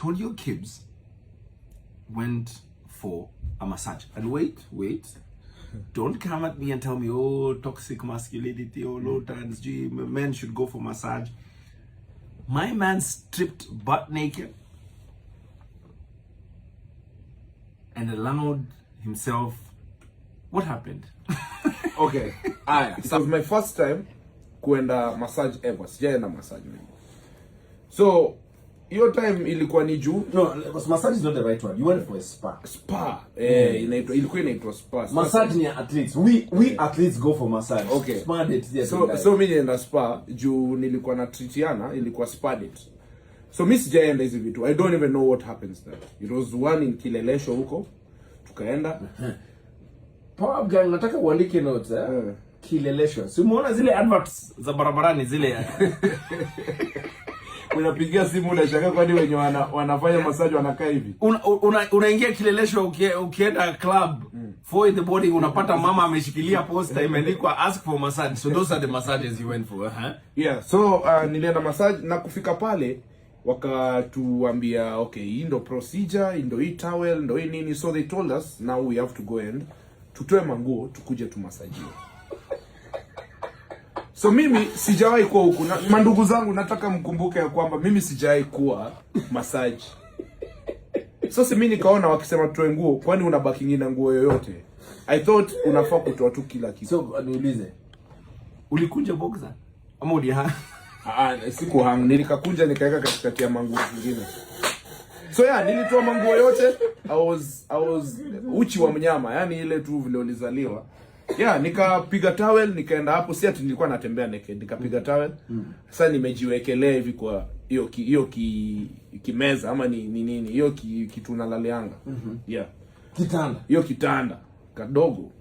Tonio Gibbs went for a massage. And wait. Don't come at me and tell me, oh, toxic masculinity, oh, low times, gee, men should go for massage. My man stripped butt naked and allowed himself. What happened? Okay. It was my first time kuenda massage ever. Sijaenda massage mimi. So, your time ilikuwa ni juu. No, massage is not the right word. You went for a spa. Spa. Ilikuwa inaitwa spa. Massage ni athletes. We athletes go for massage. Okay. Spa date. So mimi nienda spa juu nilikuwa na treatiana, ilikuwa spa date. So mimi sijaenda hizo vitu. I don't even know what happens there. It was one in Kilelesho huko. Tukaenda. Power gang, nataka uandike notes Kilelesho. Si umeona zile adverts za barabarani zile unapigia simu unashangaa kwani wenye wanafanya massage wanakaa hivi. Unaingia Kilelesho ukienda club for in the body unapata mama ameshikilia poster imeandikwa ask for massage. So those are the massages you went for, Yeah, so nilienda massage na kufika pale wakatuambia okay, hii ndo procedure, hii ndo hii towel, ndo hii nini. So they told us now we have to go and tutoe manguo tukuje tumasajiwe. So mimi sijawahi kuwa huku na mandugu zangu, nataka mkumbuke ya kwamba mimi sijawahi kuwa massage. So mimi nikaona wakisema tutoe nguo, kwani unabaki ngina nguo yoyote? I thought unafaa kutoa tu kila kitu. So niulize, ulikunja boxer ama ulihang? Sikuhang, nilikakunja nikaweka katikati ya manguo zingine. So yeah, nilitoa manguo yote. I was uchi wa mnyama, yani ile tu vile ulizaliwa. Yeah, nikapiga towel, nikaenda hapo, si ati nilikuwa natembea naked, nikapiga towel. Sasa nimejiwekelea hivi kwa hiyo kimeza ama ni nini? Hiyo kitu nalalianga. Yeah. Kitanda. Hiyo kitanda kadogo.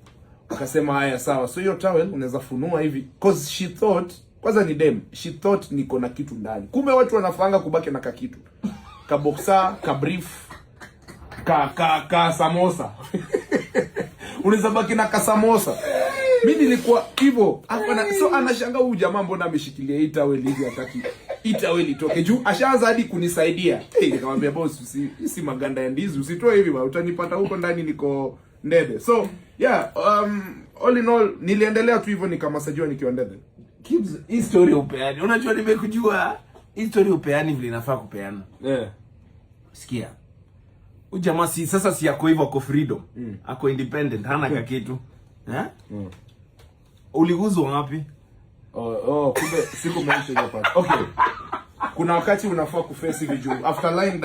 Akasema haya sawa. So hiyo towel unaweza funua hivi cause she thought kwanza ni dem. She thought niko na kitu ndani. Kumbe watu wanafanga kubaki na kakitu. Ka boxer, ka brief, ka samosa. Unaweza baki na kasamosa. Mimi nilikuwa hivyo. So anashangaa huyu jamaa mbona ameshikilia hii towel hivi hataki hii towel itoke juu. Ashaanza hadi kunisaidia. Nikamwambia boss, si maganda ya ndizi usitoe hivi bwana, utanipata huko ndani niko ndede. So yeah, all in all niliendelea tu hivyo nikamasajiwa nikiwa ndede. Gibbs, hii story upeani. Unajua nimekujua hii story upeani vile inafaa kupeana. Sikia. Ujamaa sasa si yako hivyo ako freedom. Ako independent, hana kakitu. Uliguzwa wapi? Kumbe siku mwisho hapa. Okay. Kuna wakati unafaa kuface hivi juu. After lying down